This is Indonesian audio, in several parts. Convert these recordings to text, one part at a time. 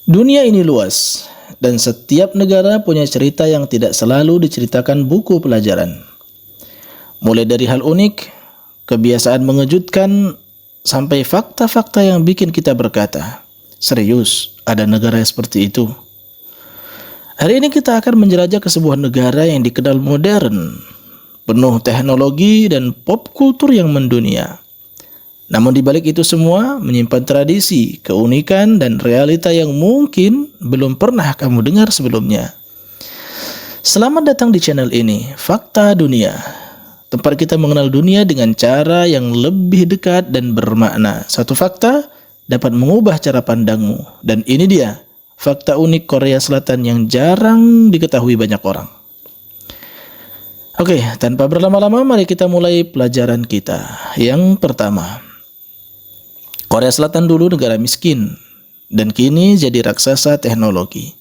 Dunia ini luas, dan setiap negara punya cerita yang tidak selalu diceritakan buku pelajaran. Mulai dari hal unik, kebiasaan mengejutkan, sampai fakta-fakta yang bikin kita berkata, serius, ada negara yang seperti itu. Hari ini kita akan menjelajah ke sebuah negara yang dikenal modern, penuh teknologi dan pop kultur yang mendunia. Namun di balik itu semua menyimpan tradisi, keunikan, dan realita yang mungkin belum pernah kamu dengar sebelumnya. Selamat datang di channel ini, Fakta Dunia. Tempat kita mengenal dunia dengan cara yang lebih dekat dan bermakna. Satu fakta dapat mengubah cara pandangmu. Dan ini dia, fakta unik Korea Selatan yang jarang diketahui banyak orang. Oke, tanpa berlama-lama mari kita mulai pelajaran kita. Yang pertama, Korea Selatan dulu negara miskin dan kini jadi raksasa teknologi.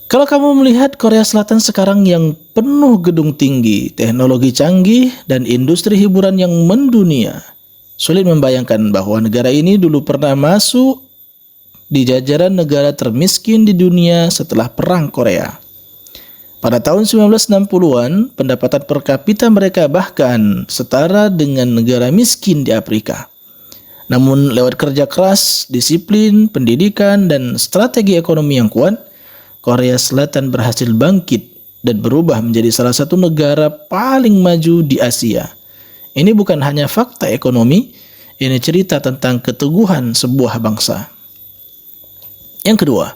Kalau kamu melihat Korea Selatan sekarang yang penuh gedung tinggi, teknologi canggih, dan industri hiburan yang mendunia, sulit membayangkan bahwa negara ini dulu pernah masuk di jajaran negara termiskin di dunia setelah Perang Korea. Pada tahun 1960-an, pendapatan per kapita mereka bahkan setara dengan negara miskin di Afrika. Namun lewat kerja keras, disiplin, pendidikan, dan strategi ekonomi yang kuat, Korea Selatan berhasil bangkit dan berubah menjadi salah satu negara paling maju di Asia. Ini bukan hanya fakta ekonomi, ini cerita tentang keteguhan sebuah bangsa. Yang kedua,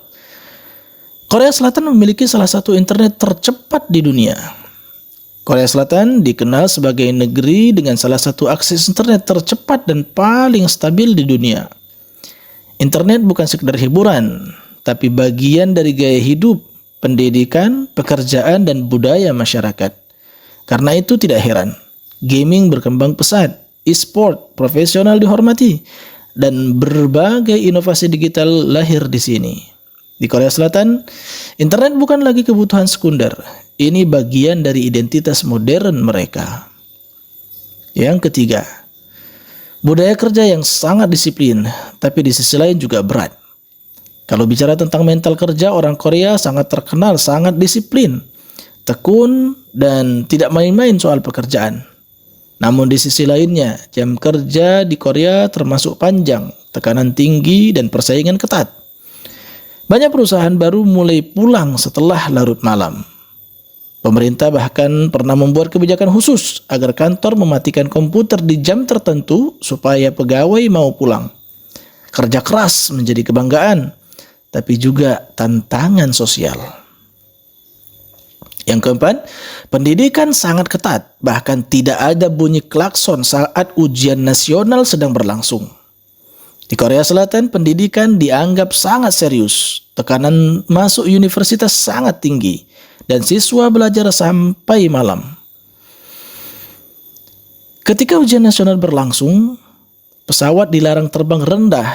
Korea Selatan memiliki salah satu internet tercepat di dunia. Korea Selatan dikenal sebagai negeri dengan salah satu akses internet tercepat dan paling stabil di dunia. Internet bukan sekedar hiburan, tapi bagian dari gaya hidup, pendidikan, pekerjaan, dan budaya masyarakat. Karena itu tidak heran, gaming berkembang pesat, e-sport profesional dihormati, dan berbagai inovasi digital lahir di sini. Di Korea Selatan, internet bukan lagi kebutuhan sekunder. Ini bagian dari identitas modern mereka. Yang ketiga, budaya kerja yang sangat disiplin, tapi di sisi lain juga berat. Kalau bicara tentang mental kerja, orang Korea sangat terkenal, sangat disiplin, tekun, dan tidak main-main soal pekerjaan. Namun di sisi lainnya, jam kerja di Korea termasuk panjang, tekanan tinggi, dan persaingan ketat. Banyak perusahaan baru mulai pulang setelah larut malam. Pemerintah bahkan pernah membuat kebijakan khusus agar kantor mematikan komputer di jam tertentu supaya pegawai mau pulang. Kerja keras menjadi kebanggaan, tapi juga tantangan sosial. Yang keempat, pendidikan sangat ketat, bahkan tidak ada bunyi klakson saat ujian nasional sedang berlangsung. Di Korea Selatan, pendidikan dianggap sangat serius, tekanan masuk universitas sangat tinggi, dan siswa belajar sampai malam. Ketika ujian nasional berlangsung, pesawat dilarang terbang rendah,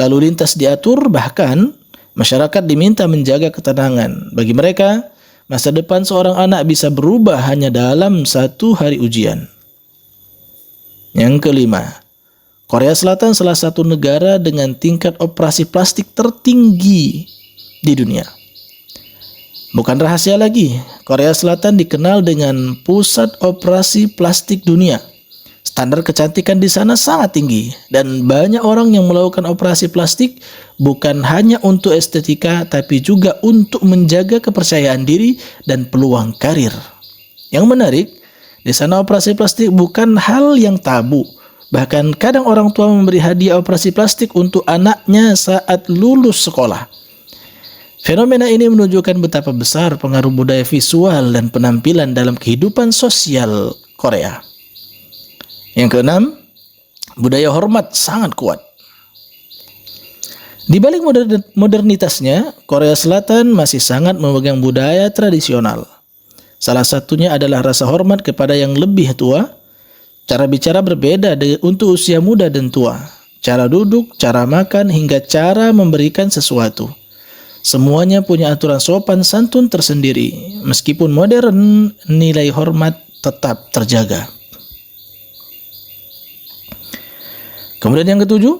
lalu lintas diatur, bahkan masyarakat diminta menjaga ketenangan. Bagi mereka, masa depan seorang anak bisa berubah hanya dalam satu hari ujian. Yang kelima, Korea Selatan salah satu negara dengan tingkat operasi plastik tertinggi di dunia. Bukan rahasia lagi, Korea Selatan dikenal dengan pusat operasi plastik dunia. Standar kecantikan di sana sangat tinggi dan banyak orang yang melakukan operasi plastik bukan hanya untuk estetika tapi juga untuk menjaga kepercayaan diri dan peluang karir. Yang menarik, di sana operasi plastik bukan hal yang tabu. Bahkan kadang orang tua memberi hadiah operasi plastik untuk anaknya saat lulus sekolah. Fenomena ini menunjukkan betapa besar pengaruh budaya visual dan penampilan dalam kehidupan sosial Korea. Yang keenam, budaya hormat sangat kuat. Di balik modernitasnya, Korea Selatan masih sangat memegang budaya tradisional. Salah satunya adalah rasa hormat kepada yang lebih tua. Cara bicara berbeda untuk usia muda dan tua. Cara duduk, cara makan, hingga cara memberikan sesuatu. Semuanya punya aturan sopan santun tersendiri. Meskipun modern, nilai hormat tetap terjaga. Kemudian yang ketujuh,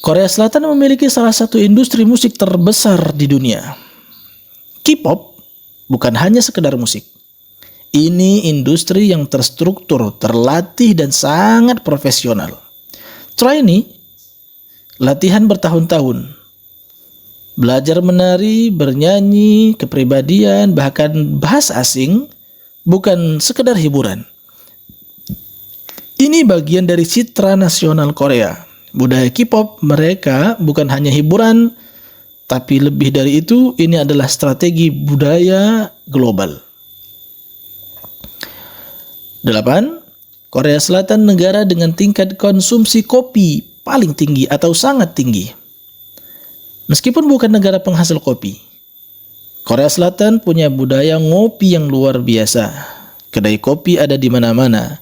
Korea Selatan memiliki salah satu industri musik terbesar di dunia. K-pop bukan hanya sekedar musik. Ini industri yang terstruktur, terlatih, dan sangat profesional. Trainee, latihan bertahun-tahun. Belajar menari, bernyanyi, kepribadian, bahkan bahasa asing, bukan sekedar hiburan. Ini bagian dari citra nasional Korea. Budaya K-pop mereka bukan hanya hiburan, tapi lebih dari itu, ini adalah strategi budaya global. 8. Korea Selatan negara dengan tingkat konsumsi kopi paling tinggi atau sangat tinggi. Meskipun bukan negara penghasil kopi, Korea Selatan punya budaya ngopi yang luar biasa. Kedai kopi ada di mana-mana.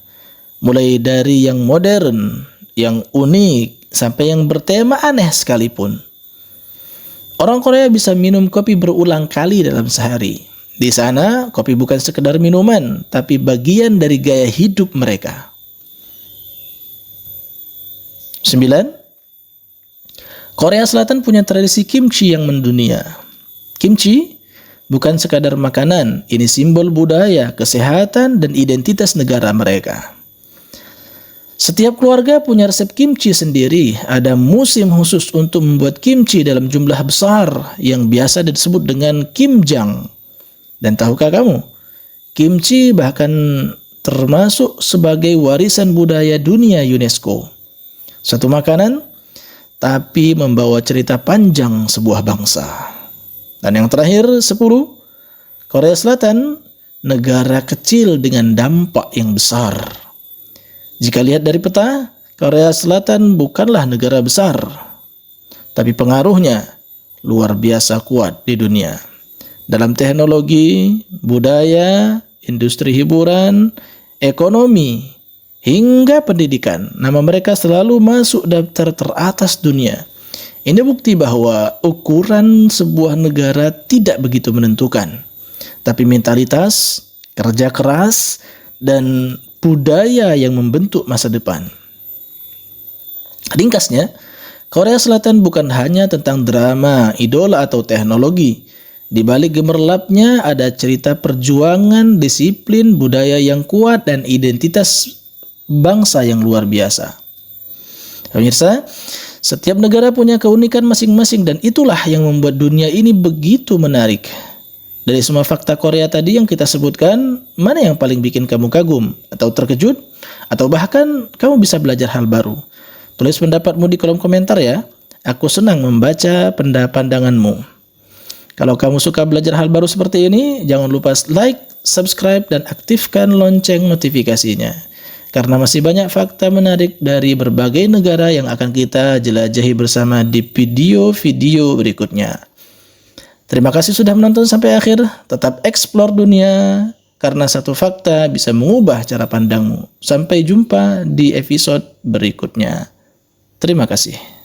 Mulai dari yang modern, yang unik, sampai yang bertema aneh sekalipun. Orang Korea bisa minum kopi berulang kali dalam sehari. Di sana, kopi bukan sekedar minuman, tapi bagian dari gaya hidup mereka. 9. Korea Selatan punya tradisi kimchi yang mendunia. Kimchi bukan sekadar makanan, ini simbol budaya, kesehatan, dan identitas negara mereka. Setiap keluarga punya resep kimchi sendiri. Ada musim khusus untuk membuat kimchi dalam jumlah besar yang biasa disebut dengan kimjang. Dan tahukah kamu, kimchi bahkan termasuk sebagai warisan budaya dunia UNESCO. Satu makanan, tapi membawa cerita panjang sebuah bangsa. Dan yang terakhir, 10. Korea Selatan, negara kecil dengan dampak yang besar. Jika lihat dari peta, Korea Selatan bukanlah negara besar, tapi pengaruhnya luar biasa kuat di dunia. Dalam teknologi, budaya, industri hiburan, ekonomi, hingga pendidikan, nama mereka selalu masuk daftar teratas dunia. Ini bukti bahwa ukuran sebuah negara tidak begitu menentukan, tapi mentalitas, kerja keras, dan budaya yang membentuk masa depan. Ringkasnya, Korea Selatan bukan hanya tentang drama, idola, atau teknologi. Di balik gemerlapnya ada cerita perjuangan, disiplin, budaya yang kuat, dan identitas bangsa yang luar biasa. Pemirsa, setiap negara punya keunikan masing-masing dan itulah yang membuat dunia ini begitu menarik. Dari semua fakta Korea tadi yang kita sebutkan, mana yang paling bikin kamu kagum atau terkejut? Atau bahkan kamu bisa belajar hal baru? Tulis pendapatmu di kolom komentar ya. Aku senang membaca pandanganmu. Kalau kamu suka belajar hal baru seperti ini, jangan lupa like, subscribe, dan aktifkan lonceng notifikasinya. Karena masih banyak fakta menarik dari berbagai negara yang akan kita jelajahi bersama di video-video berikutnya. Terima kasih sudah menonton sampai akhir. Tetap eksplor dunia, karena satu fakta bisa mengubah cara pandangmu. Sampai jumpa di episode berikutnya. Terima kasih.